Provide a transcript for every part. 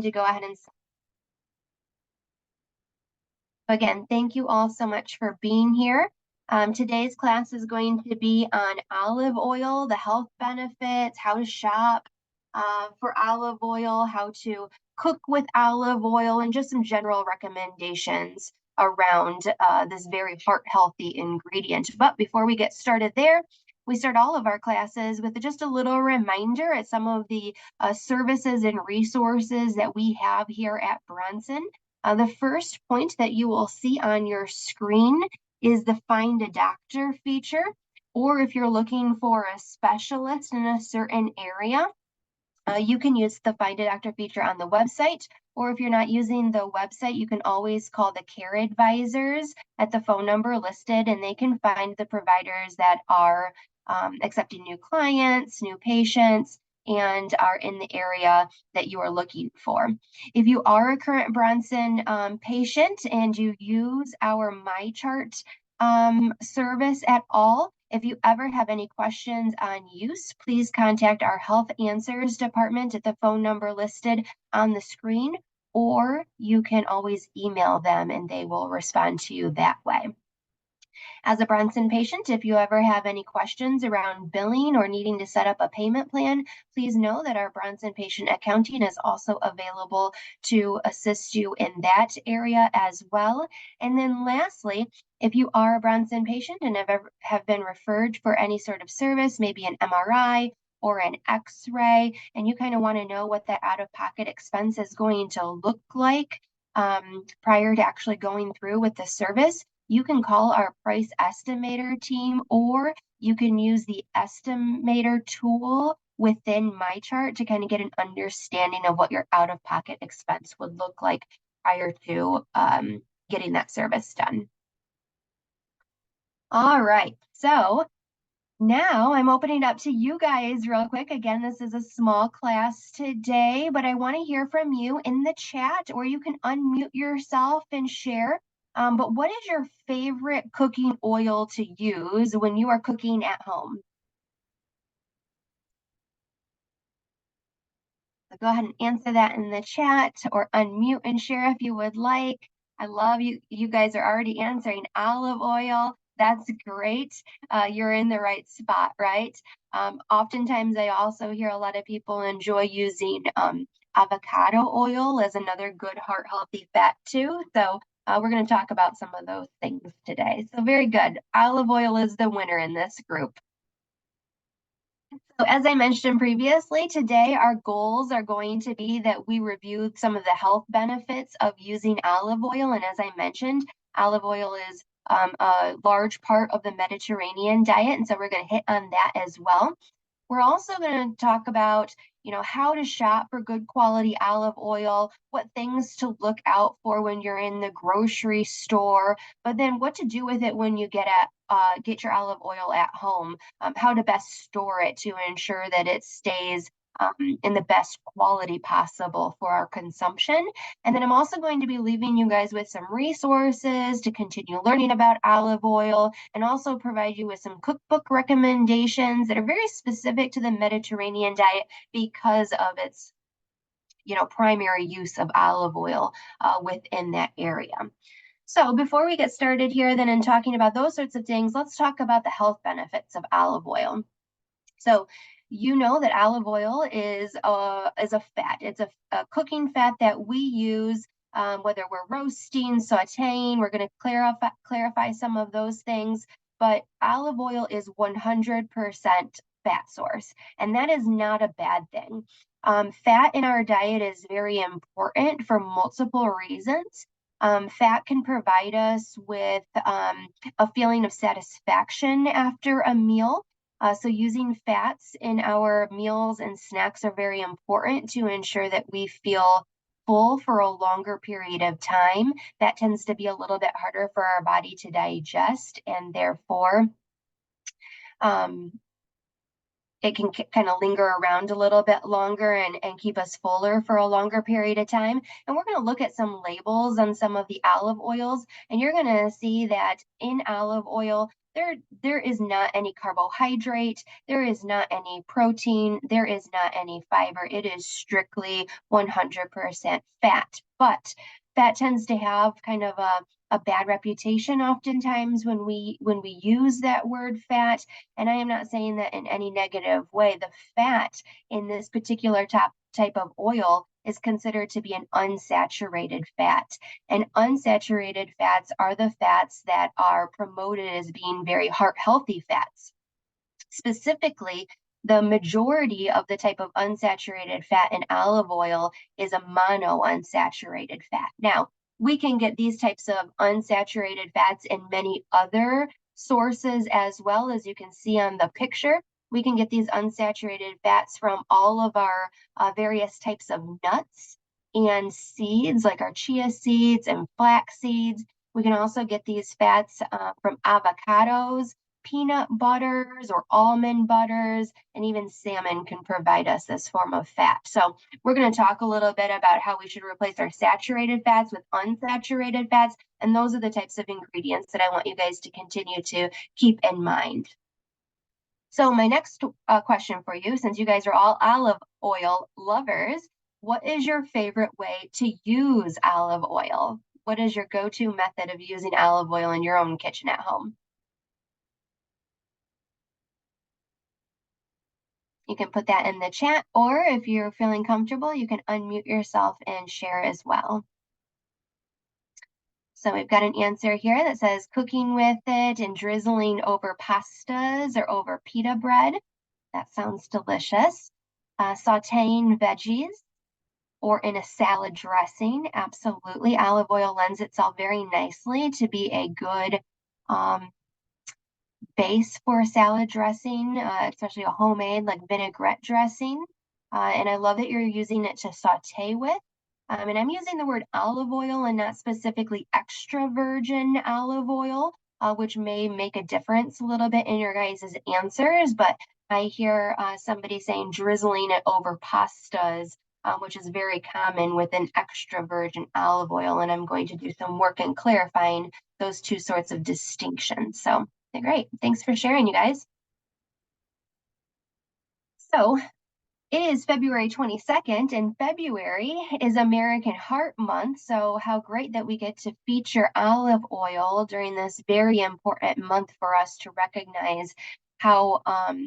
to go ahead and again, thank you all so much for being here. Today's class is going to be on olive oil, the health benefits, how to shop for olive oil, how to cook with olive oil, and just some general recommendations around this very heart-healthy ingredient. But before we get started there, we start all of our classes with just a little reminder at some of the services and resources that we have here at Bronson. The first point that you will see on your screen is the Find a Doctor feature, or if you're looking for a specialist in a certain area, you can use the Find a Doctor feature on the website, or if you're not using the website, you can always call the care advisors at the phone number listed, and they can find the providers that are accepting new clients, new patients, and are in the area that you are looking for. If you are a current Bronson patient and you use our MyChart service at all, if you ever have any questions on use, please contact our Health Answers department at the phone number listed on the screen, or you can always email them and they will respond to you that way. As a Bronson patient, if you ever have any questions around billing or needing to set up a payment plan, please know that our Bronson Patient Accounting is also available to assist you in that area as well. And then lastly, if you are a Bronson patient and have been referred for any sort of service, maybe an MRI or an X-ray, and you kind of want to know what that out-of-pocket expense is going to look like prior to actually going through with the service, you can call our price estimator team, or you can use the estimator tool within MyChart to kind of get an understanding of what your out-of-pocket expense would look like prior to getting that service done. All right, so now I'm opening it up to you guys real quick. Again, this is a small class today, but I want to hear from you in the chat, or you can unmute yourself and share. But what is your favorite cooking oil to use when you are cooking at home? So go ahead and answer that in the chat, or unmute and share if you would like. I love you. You guys are already answering olive oil. That's great. You're in the right spot, right? Oftentimes, I also hear a lot of people enjoy using avocado oil as another good heart-healthy fat too. So we're going to talk about some of those things today. So very good. Olive oil is the winner in this group. So as I mentioned previously, today our goals are going to be that we review some of the health benefits of using olive oil. And as I mentioned, olive oil is a large part of the Mediterranean diet. And so we're going to hit on that as well. We're also going to talk about, how to shop for good quality olive oil, what things to look out for when you're in the grocery store, but then what to do with it when you get your olive oil at home, how to best store it to ensure that it stays in the best quality possible for our consumption. And then I'm also going to be leaving you guys with some resources to continue learning about olive oil, and also provide you with some cookbook recommendations that are very specific to the Mediterranean diet because of its primary use of olive oil within that area. So before we get started here then in talking about those sorts of things, let's talk about the health benefits of olive oil. So you know that olive oil is a fat. It's a cooking fat that we use whether we're roasting, sauteing. We're going to clarify some of those things, but olive oil is 100% fat source, and that is not a bad thing. Fat in our diet is very important for multiple reasons. Fat can provide us with a feeling of satisfaction after a meal. So using fats in our meals and snacks are very important to ensure that we feel full for a longer period of time. That tends to be a little bit harder for our body to digest, and therefore it can kind of linger around a little bit longer and keep us fuller for a longer period of time. And we're going to look at some labels on some of the olive oils, and you're going to see that in olive oil, there is not any carbohydrate, there is not any protein, there is not any fiber. It is strictly 100% fat. But fat tends to have kind of a bad reputation oftentimes when we use that word fat. And I am not saying that in any negative way. The fat in this particular type of oil is considered to be an unsaturated fat. And unsaturated fats are the fats that are promoted as being very heart healthy fats. Specifically, the majority of the type of unsaturated fat in olive oil is a monounsaturated fat. Now, we can get these types of unsaturated fats in many other sources as well. As you can see on the picture, we can get these unsaturated fats from all of our various types of nuts and seeds, like our chia seeds and flax seeds. We can also get these fats from avocados, peanut butters, or almond butters, and even salmon can provide us this form of fat. So we're going to talk a little bit about how we should replace our saturated fats with unsaturated fats, and those are the types of ingredients that I want you guys to continue to keep in mind. So my next question for you, since you guys are all olive oil lovers, what is your favorite way to use olive oil? What is your go-to method of using olive oil in your own kitchen at home? You can put that in the chat, or if you're feeling comfortable, you can unmute yourself and share as well. So we've got an answer here that says cooking with it and drizzling over pastas or over pita bread. That sounds delicious. Sauteing veggies or in a salad dressing. Absolutely. Olive oil lends itself very nicely to be a good base for a salad dressing, especially a homemade like vinaigrette dressing. And I love that you're using it to saute with. And I'm using the word olive oil and not specifically extra virgin olive oil, which may make a difference a little bit in your guys' answers. But I hear somebody saying drizzling it over pastas, which is very common with an extra virgin olive oil. And I'm going to do some work in clarifying those two sorts of distinctions. So great. Thanks for sharing, you guys. So it is February 22nd, and February is American Heart Month. So how great that we get to feature olive oil during this very important month for us to recognize how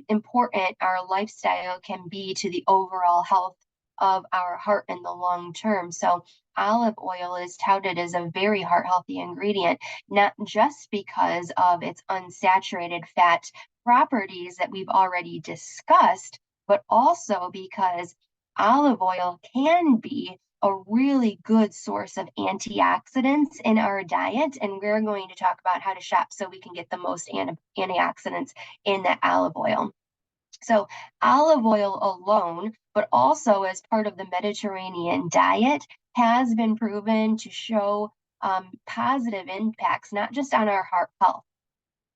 important our lifestyle can be to the overall health of our heart in the long term. So olive oil is touted as a very heart healthy ingredient, not just because of its unsaturated fat properties that we've already discussed, but also because olive oil can be a really good source of antioxidants in our diet. And we're going to talk about how to shop so we can get the most antioxidants in that olive oil. So olive oil alone, but also as part of the Mediterranean diet, has been proven to show positive impacts, not just on our heart health,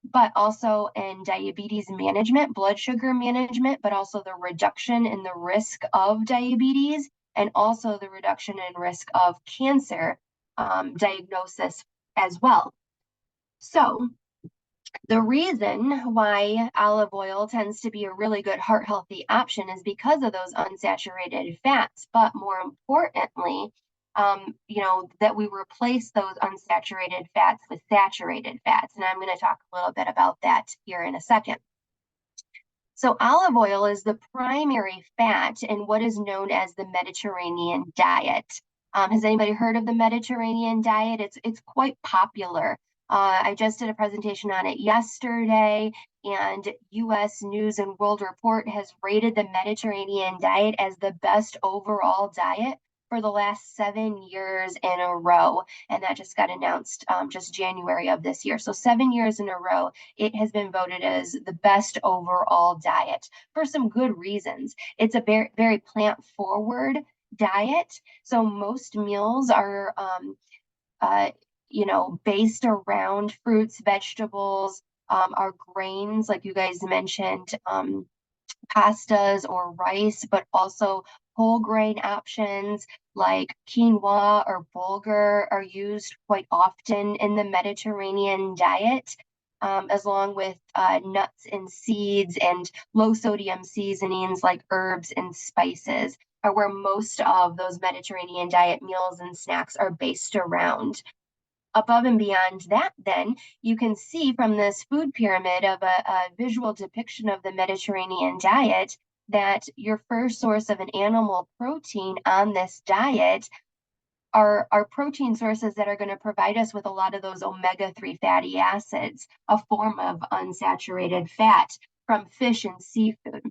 but also in diabetes management, blood sugar management, but also the reduction in the risk of diabetes and also the reduction in risk of cancer diagnosis as well. So the reason why olive oil tends to be a really good heart healthy option is because of those unsaturated fats, but more importantly, that we replace those unsaturated fats with saturated fats. And I'm going to talk a little bit about that here in a second. So olive oil is the primary fat in what is known as the Mediterranean diet. Has anybody heard of the Mediterranean diet? It's quite popular. I just did a presentation on it yesterday, and U.S. News and World Report has rated the Mediterranean diet as the best overall diet for the last 7 years in a row. And that just got announced just January of this year. So 7 years in a row, it has been voted as the best overall diet for some good reasons. It's a very, very plant-forward diet. So most meals are based around fruits, vegetables, our grains, like you guys mentioned, pastas or rice, but also whole grain options like quinoa or bulgur are used quite often in the Mediterranean diet. as long with nuts and seeds and low sodium seasonings like herbs and spices, are where most of those Mediterranean diet meals and snacks are based around. Above and beyond that, then, you can see from this food pyramid of a visual depiction of the Mediterranean diet that your first source of an animal protein on this diet are protein sources that are going to provide us with a lot of those omega-3 fatty acids, a form of unsaturated fat from fish and seafood.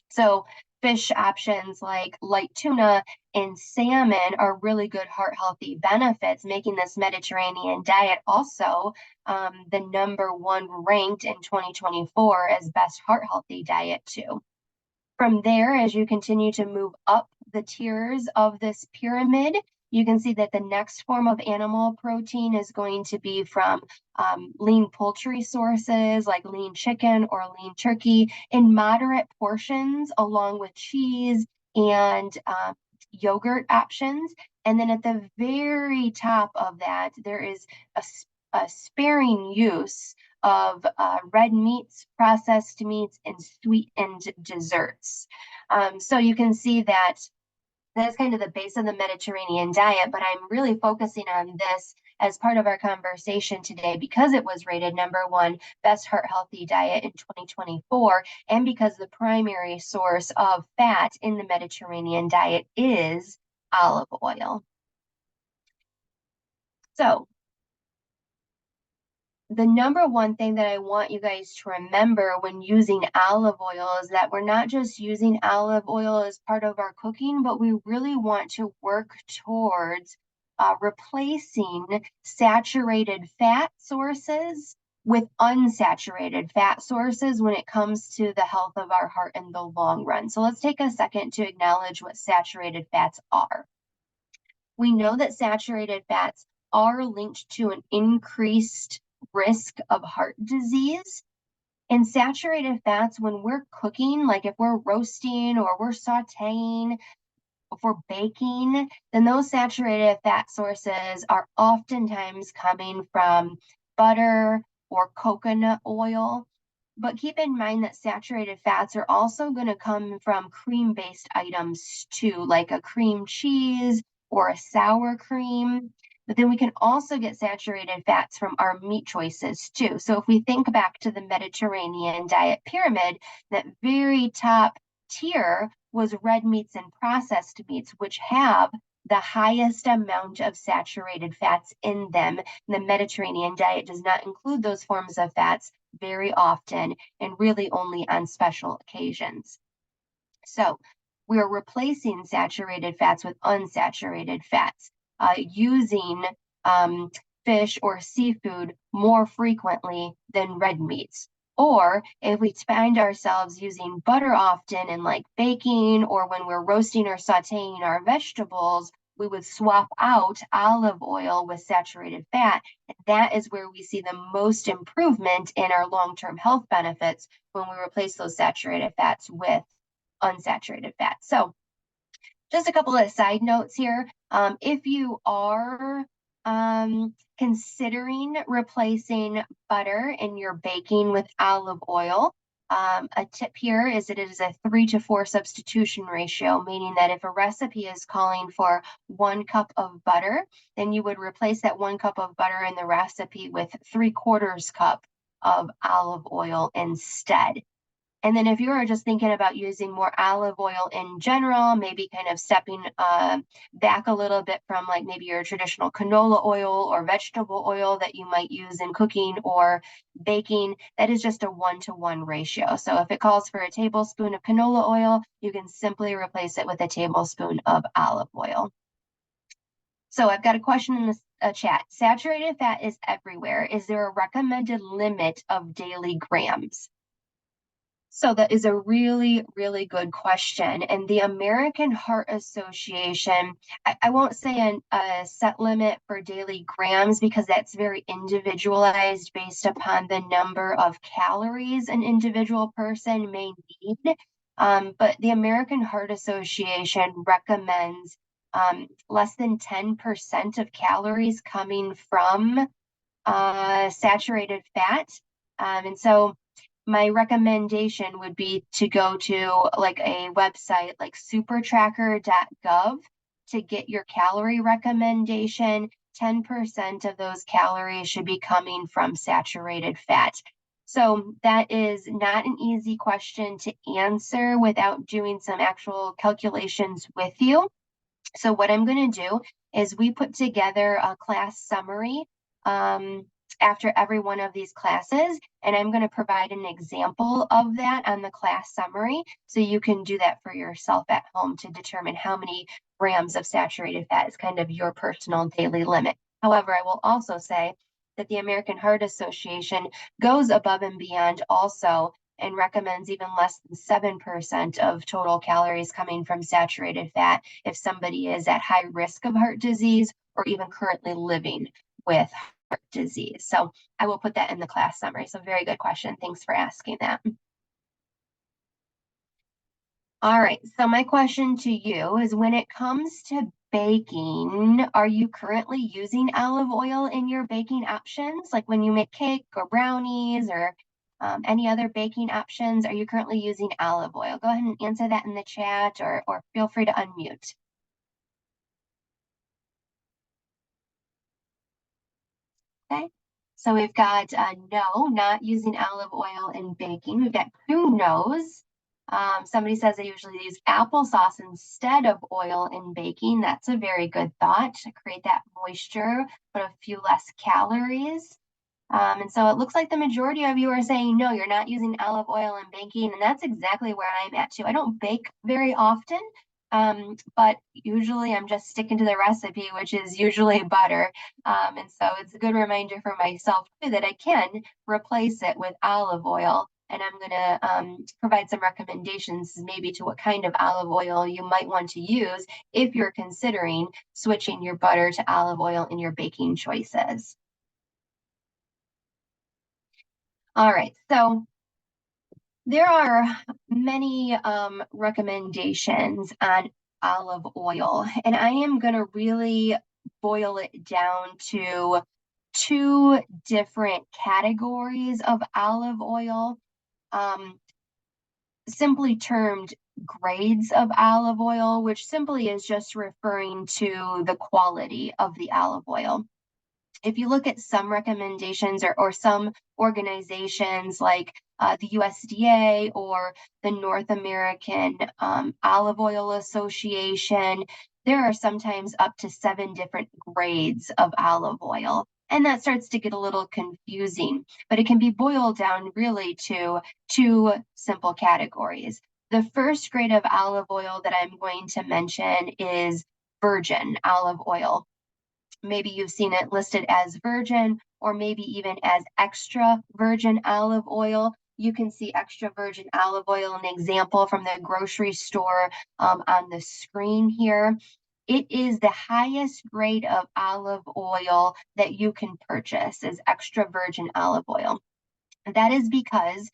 So fish options like light tuna and salmon are really good heart healthy benefits, making this Mediterranean diet also the #1 ranked in 2024 as best heart healthy diet too. From there, as you continue to move up the tiers of this pyramid, you can see that the next form of animal protein is going to be from lean poultry sources like lean chicken or lean turkey in moderate portions, along with cheese and yogurt options. And then at the very top of that, there is a sparing use of red meats, processed meats, and sweetened desserts. So you can see that that's kind of the base of the Mediterranean diet, but I'm really focusing on this as part of our conversation today because it was rated #1 best heart healthy diet in 2024, and because the primary source of fat in the Mediterranean diet is olive oil. So the #1 thing that I want you guys to remember when using olive oil is that we're not just using olive oil as part of our cooking, but we really want to work towards replacing saturated fat sources with unsaturated fat sources when it comes to the health of our heart in the long run. So let's take a second to acknowledge what saturated fats are. We know that saturated fats are linked to an increased risk of heart disease. And saturated fats, when we're cooking, like if we're roasting or we're sauteing, if we're baking, then those saturated fat sources are oftentimes coming from butter or coconut oil. But keep in mind that saturated fats are also going to come from cream-based items too, like a cream cheese or a sour cream. But then we can also get saturated fats from our meat choices too. So if we think back to the Mediterranean diet pyramid, that very top tier was red meats and processed meats, which have the highest amount of saturated fats in them. The Mediterranean diet does not include those forms of fats very often and really only on special occasions. So we are replacing saturated fats with unsaturated fats, using fish or seafood more frequently than red meats. Or if we find ourselves using butter often in like baking or when we're roasting or sauteing our vegetables, we would swap out olive oil with saturated fat. And that is where we see the most improvement in our long-term health benefits when we replace those saturated fats with unsaturated fats. So just a couple of side notes here. If you are considering replacing butter in your baking with olive oil, a tip here is that it is a 3 to 4 substitution ratio, meaning that if a recipe is calling for 1 cup of butter, then you would replace that 1 cup of butter in the recipe with 3/4 cup of olive oil instead. And then if you are just thinking about using more olive oil in general, maybe kind of stepping back a little bit from like maybe your traditional canola oil or vegetable oil that you might use in cooking or baking, that is just a 1-to-1 ratio. So if it calls for a tablespoon of canola oil, you can simply replace it with a tablespoon of olive oil. So I've got a question in the chat. Saturated fat is everywhere. Is there a recommended limit of daily grams? So that is a really, really good question. And the American Heart Association, I won't say a set limit for daily grams because that's very individualized based upon the number of calories an individual person may need. But the American Heart Association recommends less than 10% of calories coming from saturated fat. And so my recommendation would be to go to like a website like supertracker.gov to get your calorie recommendation. 10% of those calories should be coming from saturated fat. So that is not an easy question to answer without doing some actual calculations with you. So what I'm going to do is we put together a class summary after every one of these classes, and I'm going to provide an example of that on the class summary. So you can do that for yourself at home to determine how many grams of saturated fat is kind of your personal daily limit. However, I will also say that the American Heart Association goes above and beyond also and recommends even less than 7% of total calories coming from saturated fat if somebody is at high risk of heart disease or even currently living with heart disease. So I will put that in the class summary. So very good question. Thanks for asking that. All right, so my question to you is, when it comes to baking, are you currently using olive oil in your baking options? Like when you make cake or brownies or any other baking options, are you currently using olive oil? Go ahead and answer that in the chat or feel free to unmute. Okay, so we've got no, not using olive oil in baking. We've got who knows. Somebody says they usually use applesauce instead of oil in baking. That's a very good thought to create that moisture, but a few less calories. And so it looks like the majority of you are saying, no, you're not using olive oil in baking. And that's exactly where I'm at too. I don't bake very often, but usually I'm just sticking to the recipe, which is usually butter. And so it's a good reminder for myself too that I can replace it with olive oil. And I'm going to provide some recommendations maybe to what kind of olive oil you might want to use if you're considering switching your butter to olive oil in your baking choices. All right, so there are many recommendations on olive oil, and I am going to really boil it down to two different categories of olive oil, simply termed grades of olive oil, which simply is just referring to the quality of the olive oil. If you look at some recommendations or some organizations like the USDA or the North American Olive Oil Association, there are sometimes up to 7 different grades of olive oil. And that starts to get a little confusing, but it can be boiled down really to 2 simple categories. The first grade of olive oil that I'm going to mention is virgin olive oil. Maybe you've seen it listed as virgin or maybe even as extra virgin olive oil. You can see extra virgin olive oil, an example from the grocery store on the screen here. It is the highest grade of olive oil that you can purchase is extra virgin olive oil. That is because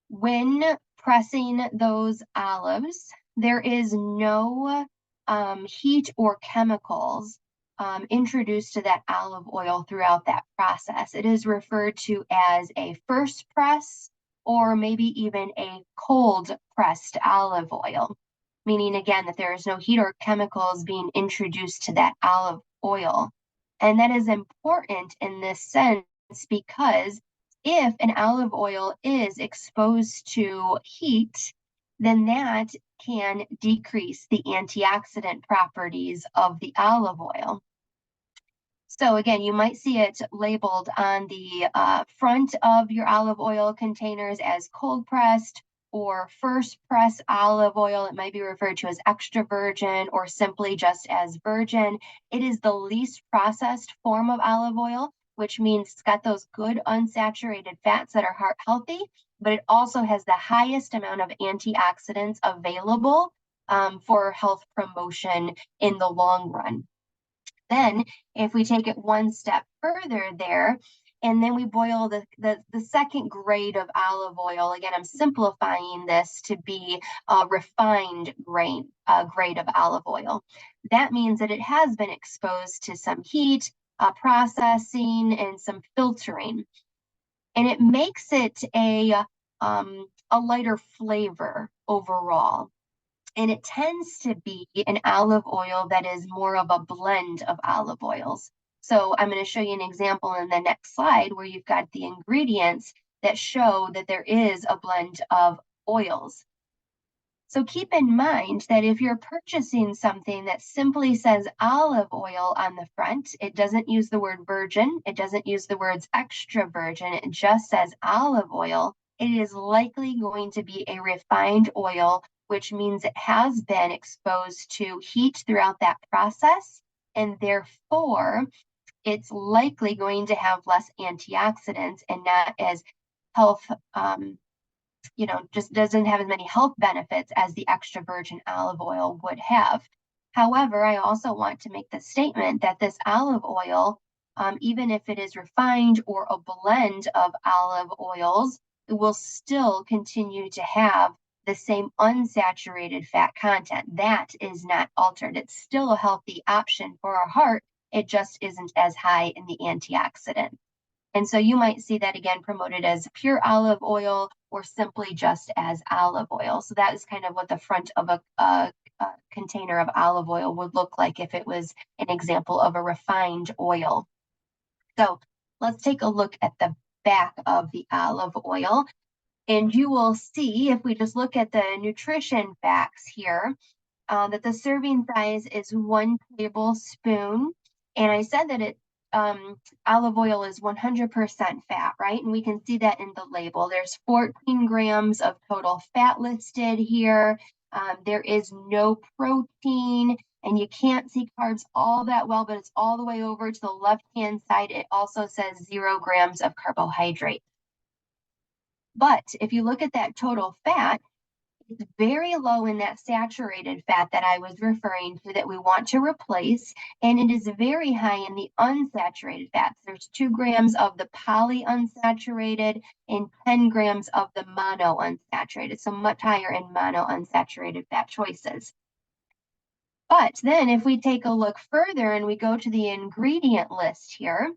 when pressing those olives, there is no heat or chemicals introduced to that olive oil throughout that process. It is referred to as a first press or maybe even a cold pressed olive oil, meaning again that there is no heat or chemicals being introduced to that olive oil. And that is important in this sense because if an olive oil is exposed to heat, then that can decrease the antioxidant properties of the olive oil. So again, you might see it labeled on the front of your olive oil containers as cold pressed or first press olive oil. It might be referred to as extra virgin or simply just as virgin. It is the least processed form of olive oil, which means it's got those good unsaturated fats that are heart healthy, but it also has the highest amount of antioxidants available for health promotion in the long run. Then if we take it one step further there, and then we boil the second grade of olive oil, again, I'm simplifying this to be a refined grade of olive oil. That means that it has been exposed to some heat, processing, and some filtering. and it makes it a lighter flavor overall. And it tends to be an olive oil that is more of a blend of olive oils. So I'm going to show you an example in the next slide where you've got the ingredients that show that there is a blend of oils. So keep in mind that if you're purchasing something that simply says olive oil on the front, it doesn't use the word virgin, it doesn't use the words extra virgin, it just says olive oil, it is likely going to be a refined oil, which means it has been exposed to heat throughout that process, and therefore it's likely going to have less antioxidants and not as health just doesn't have as many health benefits as the extra virgin olive oil would have. However, I also want to make the statement that this olive oil, even if it is refined or a blend of olive oils, it will still continue to have the same unsaturated fat content. That is not altered. It's still a healthy option for our heart. It just isn't as high in the antioxidant. And so you might see that again promoted as pure olive oil or simply just as olive oil. So that is kind of what the front of a container of olive oil would look like if it was an example of a refined oil. So let's take a look at the back of the olive oil. And you will see, if we just look at the nutrition facts here, that the serving size is 1 tablespoon. And I said that olive oil is 100% fat, right? And we can see that in the label. There's 14 grams of total fat listed here. There is no protein, and you can't see carbs all that well, but it's all the way over to the left-hand side. It also says 0 grams of carbohydrate. But if you look at that total fat, it's very low in that saturated fat that I was referring to that we want to replace, and it is very high in the unsaturated fats. There's 2 grams of the polyunsaturated and 10 grams of the monounsaturated, so much higher in monounsaturated fat choices. But then if we take a look further and we go to the ingredient list here,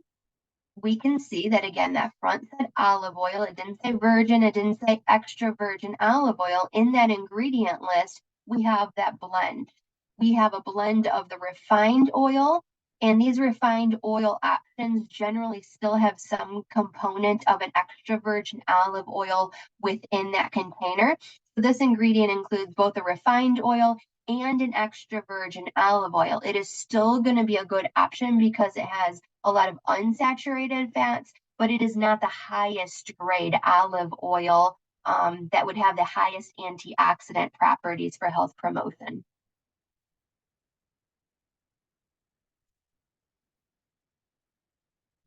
we can see that again, that front said olive oil. It didn't say virgin. It didn't say extra virgin olive oil. In that ingredient list, we have that blend. We have a blend of the refined oil, and these refined oil options generally still have some component of an extra virgin olive oil within that container. So this ingredient includes both a refined oil and an extra virgin olive oil. It is still going to be a good option because it has a lot of unsaturated fats, but it is not the highest grade olive oil that would have the highest antioxidant properties for health promotion.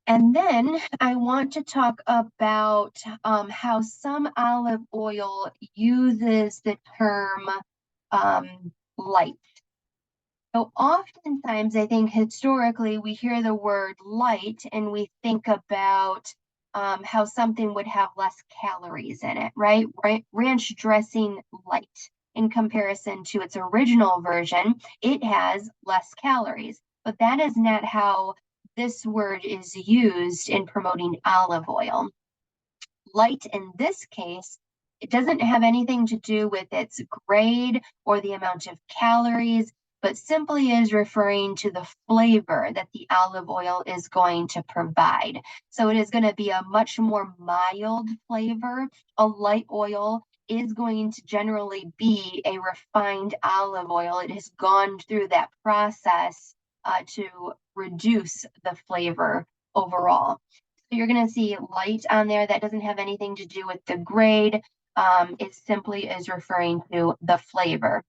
And then I want to talk about how some olive oil uses the term light. So oftentimes, I think historically, we hear the word light and we think about how something would have less calories in it, right? Ranch dressing light in comparison to its original version, it has less calories, but that is not how this word is used in promoting olive oil. Light in this case, it doesn't have anything to do with its grade or the amount of calories, but simply is referring to the flavor that the olive oil is going to provide. So it is going to be a much more mild flavor. A light oil is going to generally be a refined olive oil. It has gone through that process to reduce the flavor overall. So you're going to see light on there. That doesn't have anything to do with the grade. It simply is referring to the flavor.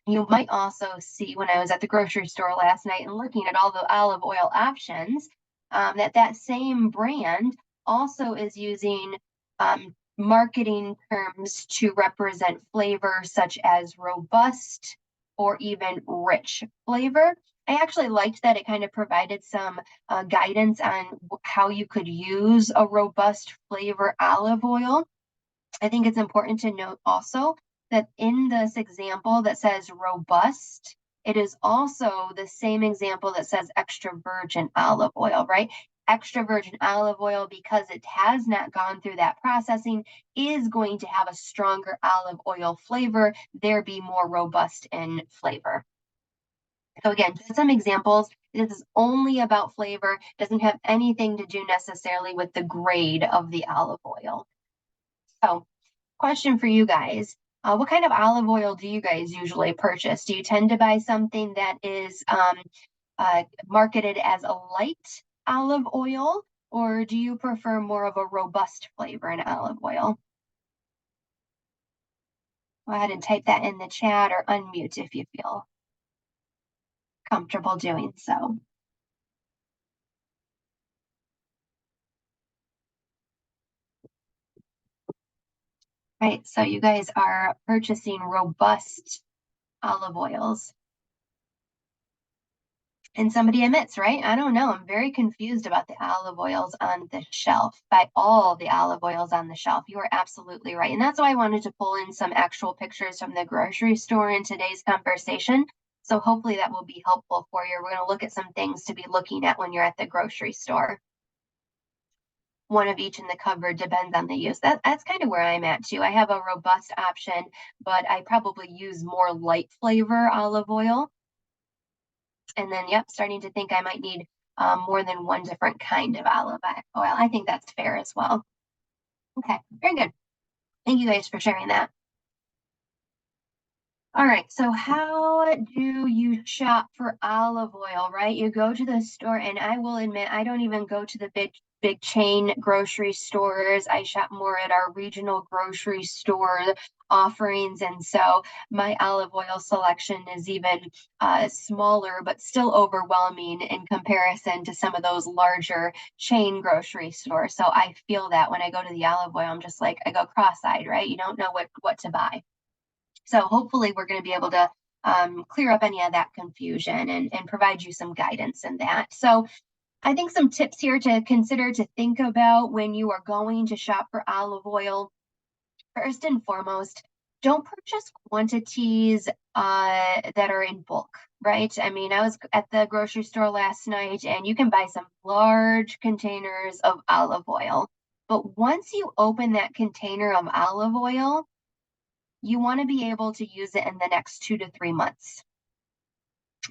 You might also see when I was at the grocery store last night and looking at all the olive oil options, that same brand also is using marketing terms to represent flavor such as robust or even rich flavor. I actually liked that it kind of provided some guidance on how you could use a robust flavor olive oil. I think it's important to note also that in this example that says robust, it is also the same example that says extra virgin olive oil, right? extra virgin olive oil, because it has not gone through that processing, is going to have a stronger olive oil flavor, there be more robust in flavor. So again, just some examples. This is only about flavor, doesn't have anything to do necessarily with the grade of the olive oil. So, question for you guys. What kind of olive oil do you guys usually purchase? Do you tend to buy something that is marketed as a light olive oil, or do you prefer more of a robust flavor in olive oil? Go ahead and type that in the chat or unmute if you feel comfortable doing so. Right, so you guys are purchasing robust olive oils. And somebody admits, right? I don't know. I'm very confused about the olive oils on the shelf, by all the olive oils on the shelf. You are absolutely right. And that's why I wanted to pull in some actual pictures from the grocery store in today's conversation. So hopefully that will be helpful for you. We're going to look at some things to be looking at when you're at the grocery store. One of each in the cupboard depends on the use. That's kind of where I'm at too. I have a robust option, but I probably use more light flavor olive oil. And then, yep, starting to think I might need more than one different kind of olive oil. I think that's fair as well. Okay, very good. Thank you guys for sharing that. All right, so how do you shop for olive oil, right? You go to the store, and I will admit, I don't even go to the big chain grocery stores. I shop more at our regional grocery store offerings, and so my olive oil selection is even smaller, but still overwhelming in comparison to some of those larger chain grocery stores. So I feel that when I go to the olive oil, I'm just like, I go cross-eyed, right? You don't know what to buy. So hopefully we're going to be able to clear up any of that confusion and provide you some guidance in that. So I think some tips here to consider, to think about when you are going to shop for olive oil. First and foremost, don't purchase quantities that are in bulk, right? I mean, I was at the grocery store last night, and you can buy some large containers of olive oil. But once you open that container of olive oil, you want to be able to use it in the next 2 to 3 months,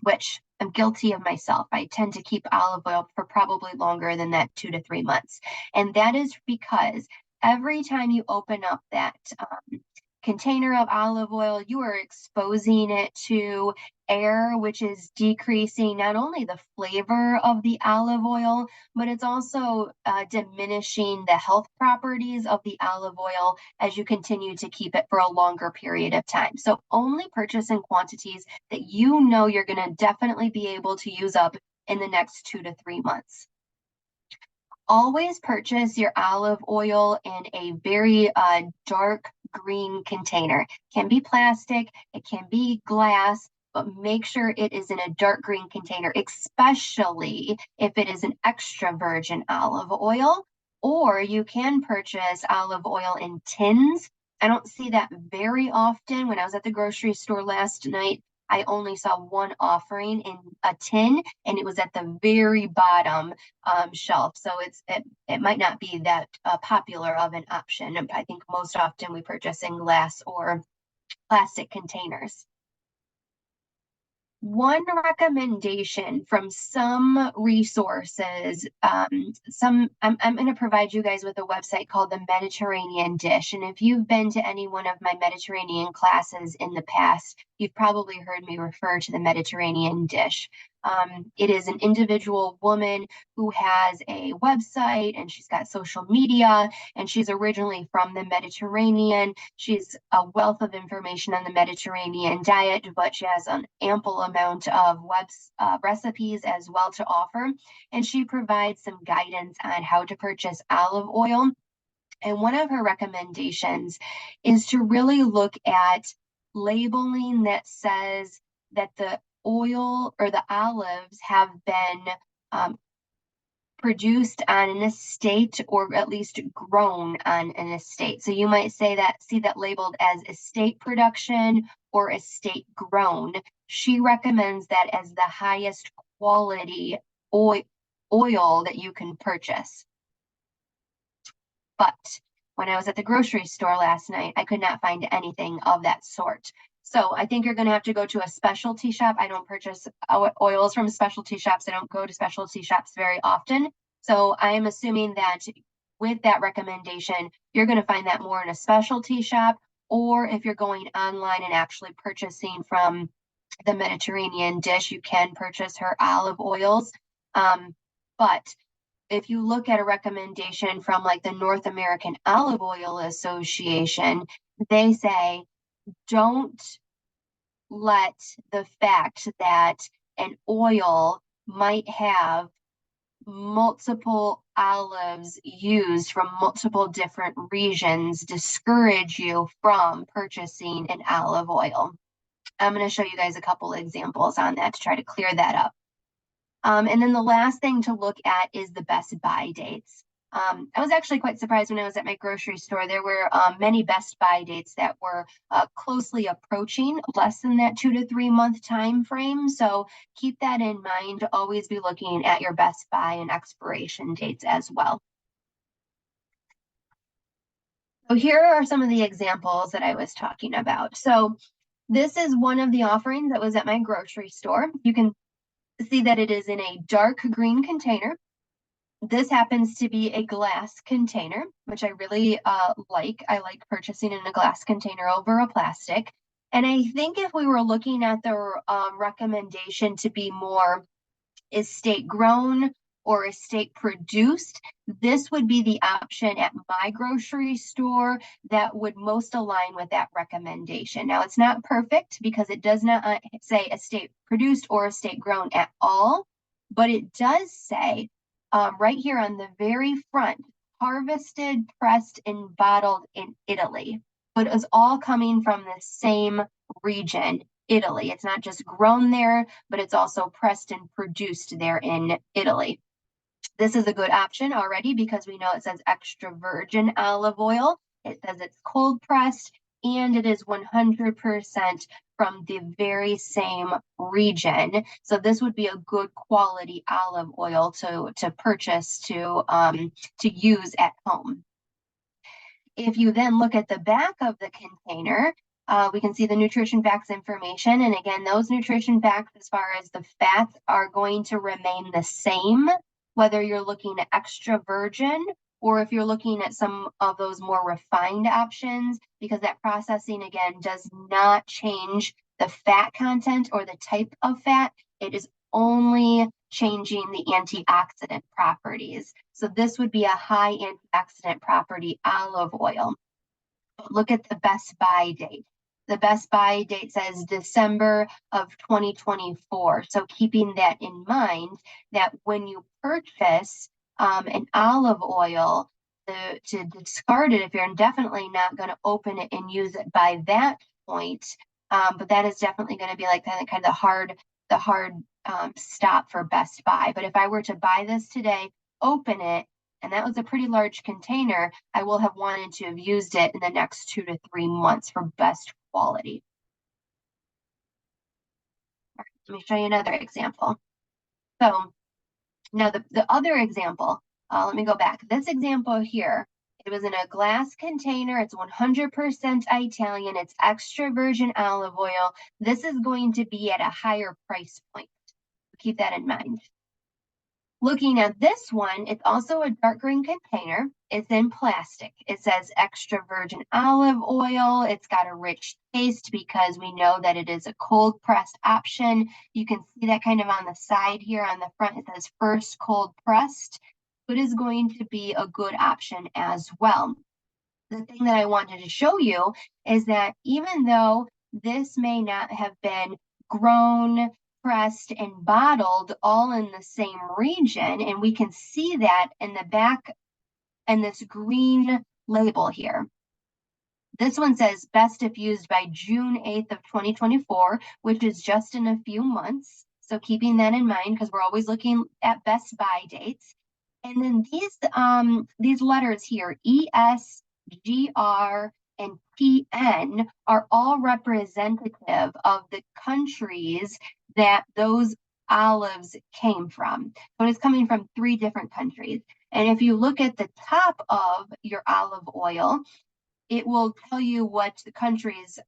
which I'm guilty of myself. I tend to keep olive oil for probably longer than that 2 to 3 months. And that is because every time you open up that container of olive oil, you are exposing it to air, which is decreasing not only the flavor of the olive oil, but it's also diminishing the health properties of the olive oil as you continue to keep it for a longer period of time. So only purchase in quantities that you know you're going to definitely be able to use up in the next 2 to 3 months. Always purchase your olive oil in a very dark green container. It can be plastic, it can be glass, but make sure it is in a dark green container, especially if it is an extra virgin olive oil. Or you can purchase olive oil in tins. I don't see that very often. When I was at the grocery store last night, I only saw one offering in a tin, and it was at the very bottom shelf. So it might not be that popular of an option. I think most often we purchase in glass or plastic containers. One recommendation from some resources, I'm going to provide you guys with a website called the Mediterranean Dish. And if you've been to any one of my Mediterranean classes in the past, you've probably heard me refer to the Mediterranean Dish. It is an individual woman who has a website, and she's got social media, and she's originally from the Mediterranean. She's a wealth of information on the Mediterranean diet, but she has an ample amount of recipes as well to offer. And she provides some guidance on how to purchase olive oil. And one of her recommendations is to really look at labeling that says that the oil or the olives have been produced on an estate, or at least grown on an estate. So you might see that labeled as estate production or estate grown. She recommends that as the highest quality oil that you can purchase. But when I was at the grocery store last night, I could not find anything of that sort. So I think you're going to have to go to a specialty shop. I don't purchase oils from specialty shops. I don't go to specialty shops very often. So I am assuming that with that recommendation, you're going to find that more in a specialty shop, or if you're going online and actually purchasing from the Mediterranean dish, you can purchase her olive oils. But if you look at a recommendation from like the North American Olive Oil Association, they say don't let the fact that an oil might have multiple olives used from multiple different regions discourage you from purchasing an olive oil. I'm going to show you guys a couple examples on that to try to clear that up. And then the last thing to look at is the best buy dates. I was actually quite surprised when I was at my grocery store. There were many best buy dates that were closely approaching, less than that 2 to 3 month time frame. So keep that in mind. Always be looking at your best buy and expiration dates as well. So here are some of the examples that I was talking about. So this is one of the offerings that was at my grocery store. You can see that it is in a dark green container. This happens to be a glass container, which I really like. I like purchasing in a glass container over a plastic. And I think if we were looking at the recommendation to be more estate grown or estate produced, this would be the option at my grocery store that would most align with that recommendation. Now, it's not perfect because it does not say estate produced or estate grown at all, but it does say right here on the very front, harvested, pressed, and bottled in Italy. But it's all coming from the same region, Italy. It's not just grown there, but it's also pressed and produced there in Italy. This is a good option already because we know it says extra virgin olive oil. It says it's cold pressed and it is 100% from the very same region. So this would be a good quality olive oil to purchase to use at home. If you then look at the back of the container, we can see the nutrition facts information. And again, those nutrition facts as far as the fats are going to remain the same, whether you're looking at extra virgin or if you're looking at some of those more refined options, because that processing, again, does not change the fat content or the type of fat. It is only changing the antioxidant properties. So this would be a high antioxidant property olive oil. But look at the best buy date. The best buy date says December of 2024. So keeping that in mind, that when you purchase an olive oil, to discard it if you're definitely not going to open it and use it by that point. But that is definitely going to be like kind of the hard stop for Best Buy. But if I were to buy this today, open it, and that was a pretty large container, I will have wanted to have used it in the next 2 to 3 months for best quality. All right, let me show you another example. So now the other example, let me go back. This example here, it was in a glass container. It's 100% Italian. It's extra virgin olive oil. This is going to be at a higher price point. Keep that in mind. Looking at this one, it's also a dark green container. It's in plastic. It says extra virgin olive oil. It's got a rich taste because we know that it is a cold pressed option. You can see that kind of on the side here on the front. It says first cold pressed. It is going to be a good option as well. The thing that I wanted to show you is that even though this may not have been grown, pressed, and bottled all in the same region, and we can see that in the back and this green label here. This one says best if used by June 8th of 2024, which is just in a few months. So keeping that in mind because we're always looking at best buy dates. And then these letters here, ES, GR, and PN are all representative of the countries that those olives came from. So it's coming from 3 different countries. And if you look at the top of your olive oil, it will tell you what the countries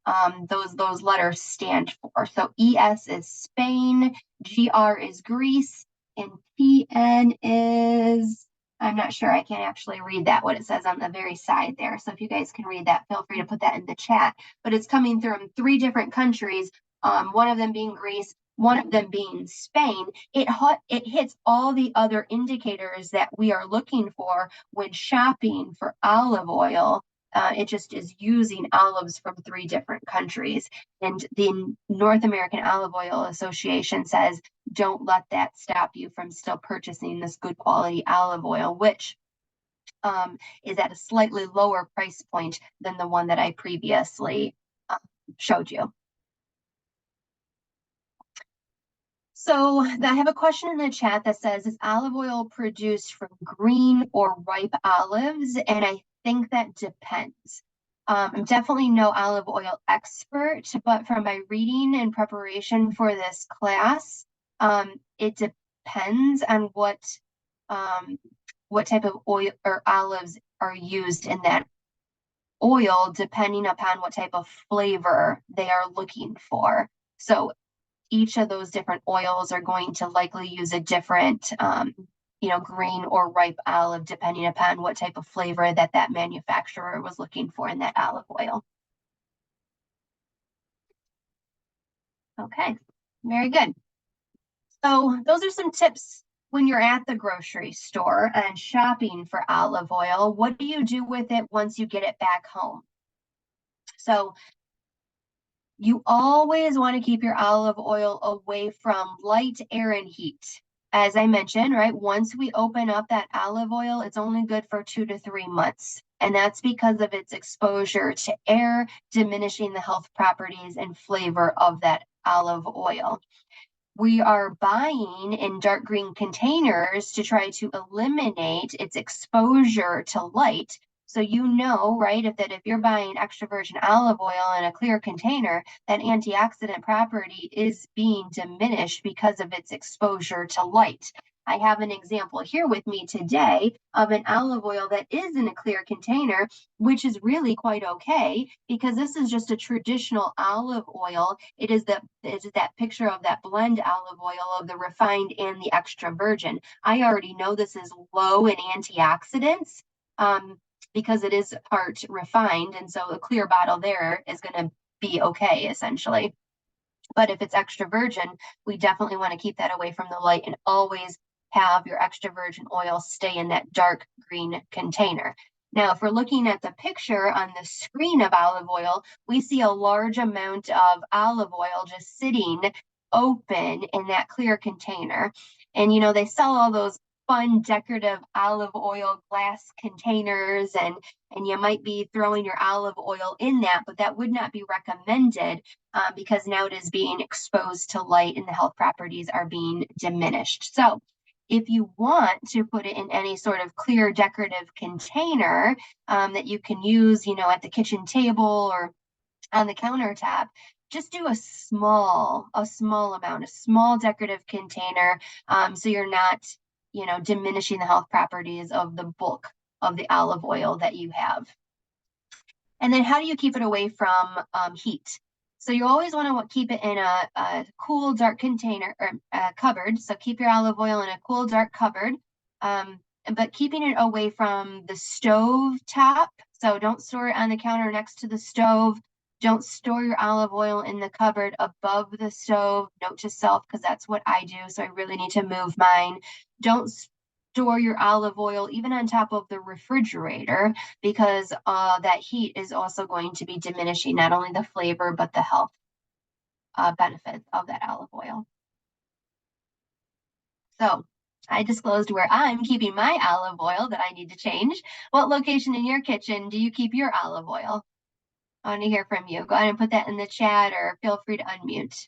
those letters stand for. So ES is Spain, GR is Greece, and PN is, I'm not sure, I can't actually read that, what it says on the very side there. So if you guys can read that, feel free to put that in the chat. But it's coming from 3 different countries, one of them being Greece, one of them being Spain. It hits all the other indicators that we are looking for when shopping for olive oil. It just is using olives from 3 different countries. And the North American Olive Oil Association says, don't let that stop you from still purchasing this good quality olive oil, which is at a slightly lower price point than the one that I previously showed you. So I have a question in the chat that says, is olive oil produced from green or ripe olives? And I think that depends. I'm definitely no olive oil expert, but from my reading and preparation for this class, it depends on what type of oil or olives are used in that oil, depending upon what type of flavor they are looking for. So each of those different oils are going to likely use a different, green or ripe olive, depending upon what type of flavor that manufacturer was looking for in that olive oil. Okay, very good. So those are some tips when you're at the grocery store and shopping for olive oil. What do you do with it once you get it back home? So you always want to keep your olive oil away from light, air, and heat. As I mentioned, right, once we open up that olive oil, it's only good for 2 to 3 months. And that's because of its exposure to air, diminishing the health properties and flavor of that olive oil. We are buying in dark green containers to try to eliminate its exposure to light. So right, if you're buying extra virgin olive oil in a clear container, that antioxidant property is being diminished because of its exposure to light. I have an example here with me today of an olive oil that is in a clear container, which is really quite okay because this is just a traditional olive oil. It is that picture of that blend olive oil of the refined and the extra virgin. I already know this is low in antioxidants because it is part refined, and so the clear bottle there is going to be okay essentially. But if it's extra virgin, we definitely want to keep that away from the light and always have your extra virgin oil stay in that dark green container. Now, if we're looking at the picture on the screen of olive oil, we see a large amount of olive oil just sitting open in that clear container. And, they sell all those fun decorative olive oil glass containers, and you might be throwing your olive oil in that, but that would not be recommended because now it is being exposed to light and the health properties are being diminished. So if you want to put it in any sort of clear decorative container that you can use, at the kitchen table or on the countertop, just do a small amount, a small decorative container, so you're not, diminishing the health properties of the bulk of the olive oil that you have. And then how do you keep it away from heat? So you always want to keep it in a cool, dark container or cupboard. So keep your olive oil in a cool, dark cupboard, but keeping it away from the stove top. So don't store it on the counter next to the stove. Don't store your olive oil in the cupboard above the stove. Note to self, because that's what I do. So I really need to move mine. Don't store your olive oil even on top of the refrigerator, because that heat is also going to be diminishing not only the flavor, but the health benefits of that olive oil. So I disclosed where I'm keeping my olive oil that I need to change. What location in your kitchen do you keep your olive oil? I want to hear from you. Go ahead and put that in the chat or feel free to unmute.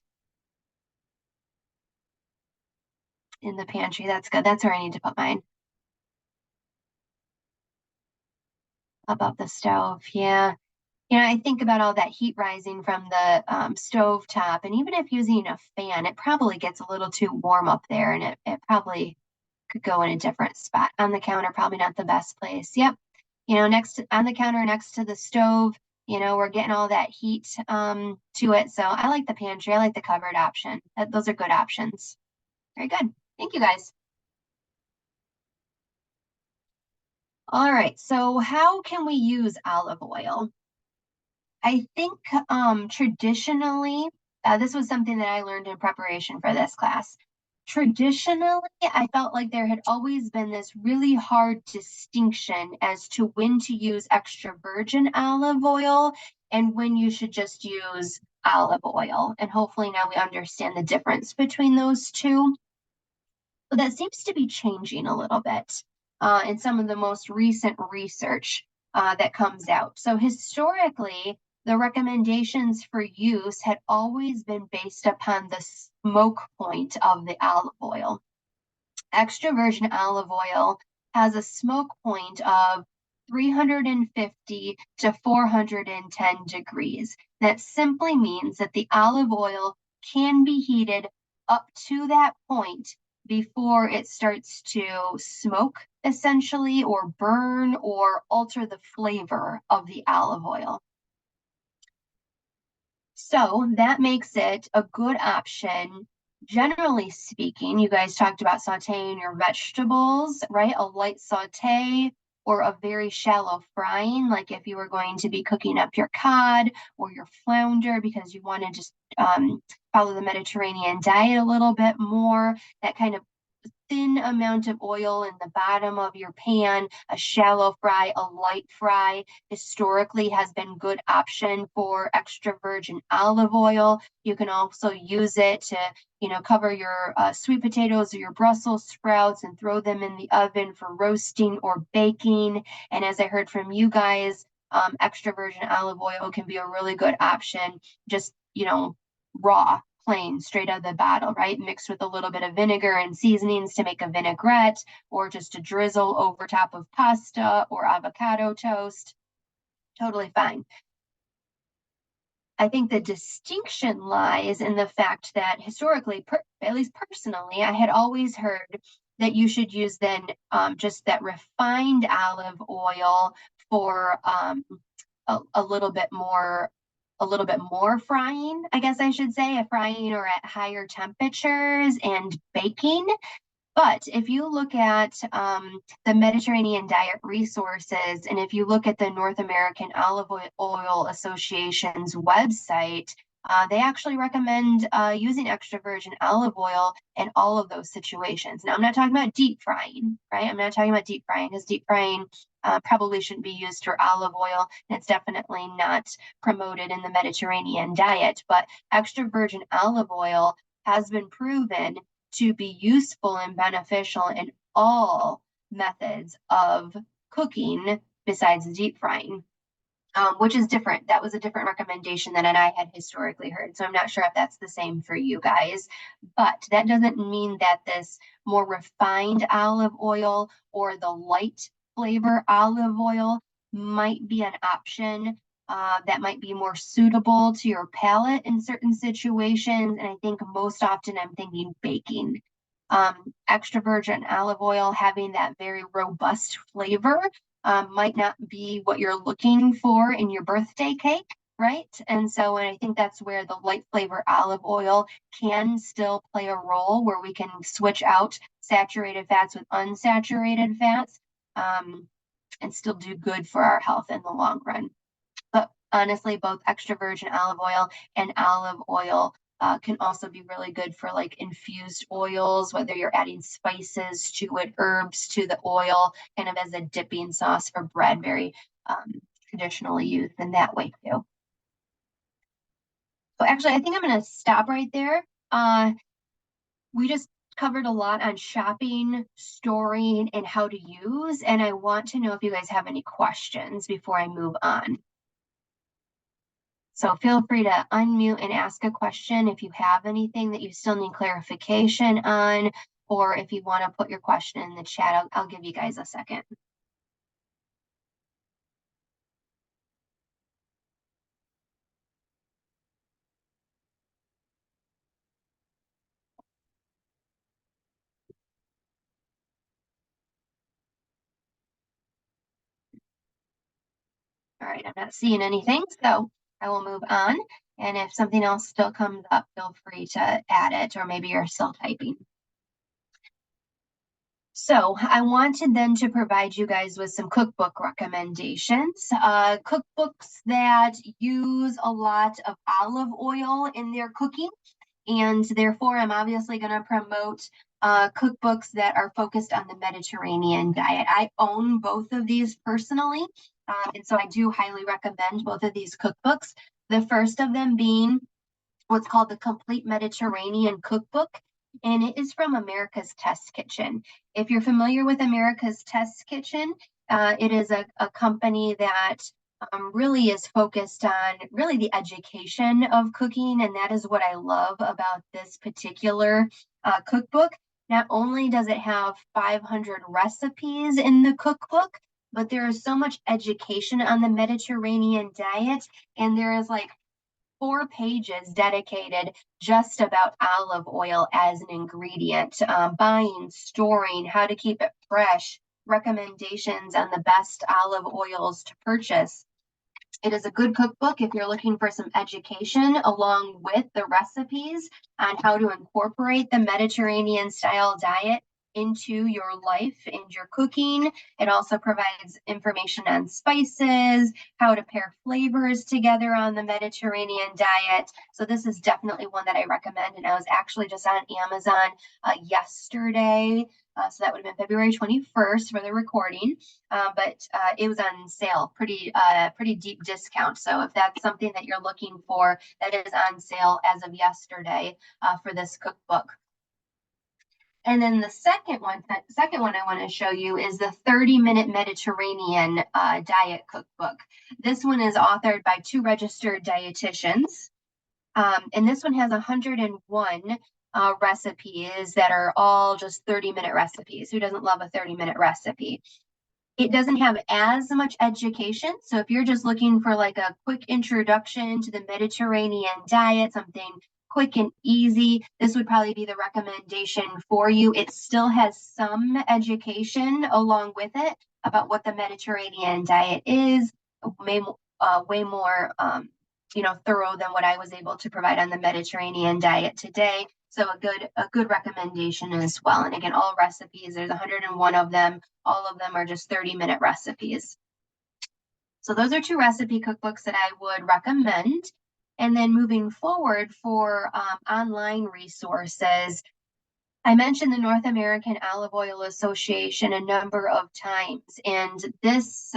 In the pantry, that's good. That's where I need to put mine. Above the stove, yeah. I think about all that heat rising from the stove top, and even if using a fan, it probably gets a little too warm up there, and it probably could go in a different spot. On the counter, probably not the best place. Yep. On the counter next to the stove, we're getting all that heat to it. So I like the pantry. I like the cupboard option. Those are good options. Very good. Thank you guys. All right. So how can we use olive oil? I think traditionally, this was something that I learned in preparation for this class. Traditionally, I felt like there had always been this really hard distinction as to when to use extra virgin olive oil and when you should just use olive oil. And hopefully now we understand the difference between those two. But that seems to be changing a little bit in some of the most recent research that comes out. So historically, the recommendations for use had always been based upon the smoke point of the olive oil. Extra virgin olive oil has a smoke point of 350 to 410 degrees. That simply means that the olive oil can be heated up to that point before it starts to smoke, essentially, or burn or alter the flavor of the olive oil. So that makes it a good option. Generally speaking, you guys talked about sauteing your vegetables, right? A light saute or a very shallow frying, like if you were going to be cooking up your cod or your flounder because you want to just follow the Mediterranean diet a little bit more, that kind of thin amount of oil in the bottom of your pan. A shallow fry, a light fry historically has been good option for extra virgin olive oil. You can also use it to, cover your sweet potatoes or your Brussels sprouts and throw them in the oven for roasting or baking. And as I heard from you guys, extra virgin olive oil can be a really good option, just, raw, plain, straight out of the bottle, right? Mixed with a little bit of vinegar and seasonings to make a vinaigrette, or just a drizzle over top of pasta or avocado toast. Totally fine. I think the distinction lies in the fact that historically, at least personally, I had always heard that you should use then just that refined olive oil for a little bit more frying, I guess I should say, a frying or at higher temperatures and baking. But if you look at the Mediterranean Diet Resources, and if you look at the North American Olive Oil Association's website, they actually recommend using extra virgin olive oil in all of those situations. Now, I'm not talking about deep frying, right? I'm not talking about deep frying because deep frying probably shouldn't be used for olive oil. And it's definitely not promoted in the Mediterranean diet. But extra virgin olive oil has been proven to be useful and beneficial in all methods of cooking besides deep frying. Which is different. That was a different recommendation than I had historically heard. So I'm not sure if that's the same for you guys, but that doesn't mean that this more refined olive oil or the light flavor olive oil might be an option that might be more suitable to your palate in certain situations. And I think most often I'm thinking baking. Extra virgin olive oil having that very robust flavor might not be what you're looking for in your birthday cake, right? And so, and I think that's where the light flavor olive oil can still play a role, where we can switch out saturated fats with unsaturated fats and still do good for our health in the long run. But honestly, both extra virgin olive oil and olive oil can also be really good for like infused oils, whether you're adding spices to it, herbs to the oil, kind of as a dipping sauce for bread, very traditionally used in that way too. So actually, I think I'm going to stop right there. We just covered a lot on shopping, storing, and how to use, and I want to know if you guys have any questions before I move on. So feel free to unmute and ask a question if you have anything that you still need clarification on, or if you want to put your question in the chat, I'll give you guys a second. All right, I'm not seeing anything, so I will move on. And if something else still comes up, feel free to add it, or maybe you're still typing. So I wanted then to provide you guys with some cookbook recommendations. Cookbooks that use a lot of olive oil in their cooking, and therefore I'm obviously going to promote cookbooks that are focused on the Mediterranean diet. I own both of these personally, and so I do highly recommend both of these cookbooks. The first of them being what's called the Complete Mediterranean Cookbook, and it is from America's Test Kitchen. If you're familiar with America's Test Kitchen, it is a company that really is focused on really the education of cooking, and that is what I love about this particular cookbook. Not only does it have 500 recipes in the cookbook, but there is so much education on the Mediterranean diet, and there is like 4 pages dedicated just about olive oil as an ingredient, buying, storing, how to keep it fresh, recommendations on the best olive oils to purchase. It is a good cookbook if you're looking for some education along with the recipes on how to incorporate the Mediterranean style diet into your life and your cooking. It also provides information on spices, how to pair flavors together on the Mediterranean diet. So this is definitely one that I recommend. And I was actually just on Amazon yesterday. So that would have been February 21st for the recording, but it was on sale, pretty deep discount. So if that's something that you're looking for, that is on sale as of yesterday for this cookbook. And then the second one I want to show you is the 30-minute Mediterranean diet cookbook. This one is authored by 2 registered dietitians. And this one has 101 recipes that are all just 30-minute recipes. Who doesn't love a 30-minute recipe? It doesn't have as much education. So if you're just looking for like a quick introduction to the Mediterranean diet, something quick and easy, this would probably be the recommendation for you. It still has some education along with it about what the Mediterranean diet is, way more thorough than what I was able to provide on the Mediterranean diet today. So a good recommendation as well. And again, all recipes, there's 101 of them. All of them are just 30-minute recipes. So those are 2 recipe cookbooks that I would recommend. And then moving forward for online resources, I mentioned the North American Olive Oil Association a number of times, and this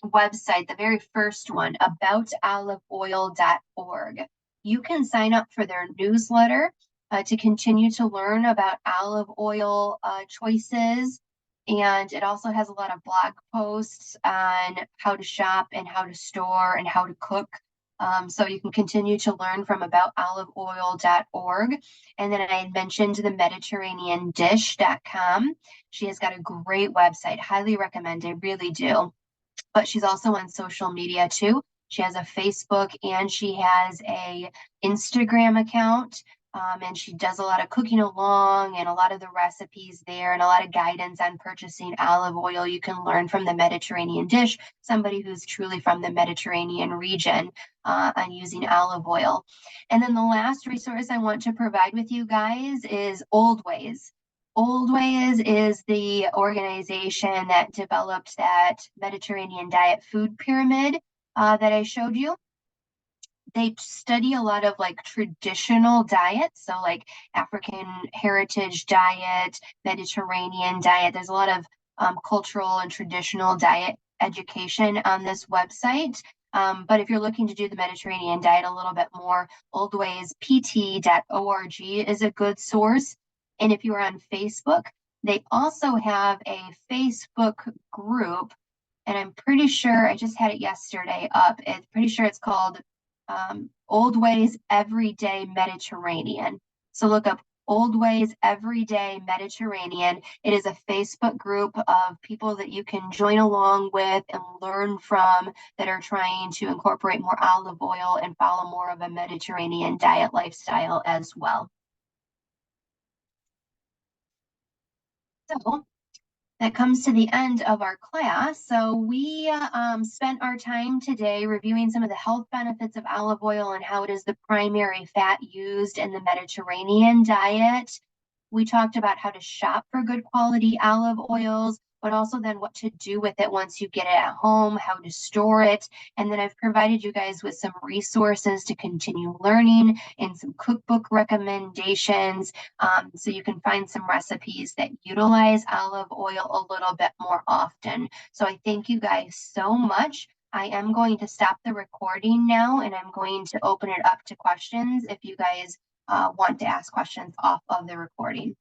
website, the very first one, aboutoliveoil.org, you can sign up for their newsletter to continue to learn about olive oil choices. And it also has a lot of blog posts on how to shop and how to store and how to cook. So you can continue to learn from aboutoliveoil.org. And then I mentioned the mediterraneandish.com. She has got a great website. Highly recommend. I really do. But she's also on social media too. She has a Facebook and she has a Instagram account. And she does a lot of cooking along and a lot of the recipes there and a lot of guidance on purchasing olive oil. You can learn from the Mediterranean Dish, somebody who's truly from the Mediterranean region on using olive oil. And then the last resource I want to provide with you guys is Old Ways. Old Ways is the organization that developed that Mediterranean diet food pyramid that I showed you. They study a lot of like traditional diets, so like African heritage diet, Mediterranean diet. There's a lot of cultural and traditional diet education on this website. But if you're looking to do the Mediterranean diet a little bit more, oldwayspt.org is a good source. And if you are on Facebook, they also have a Facebook group, and I'm pretty sure I just had it yesterday up. It's pretty sure it's called Old Ways Everyday Mediterranean. So look up Old Ways Everyday Mediterranean. It is a Facebook group of people that you can join along with and learn from that are trying to incorporate more olive oil and follow more of a Mediterranean diet lifestyle as well. So That comes to the end of our class. So we spent our time today reviewing some of the health benefits of olive oil and how it is the primary fat used in the Mediterranean diet. We talked about how to shop for good quality olive oils, but also then what to do with it once you get it at home, how to store it. And then I've provided you guys with some resources to continue learning and some cookbook recommendations, so you can find some recipes that utilize olive oil a little bit more often. So I thank you guys so much. I am going to stop the recording now, and I'm going to open it up to questions if you guys want to ask questions off of the recording.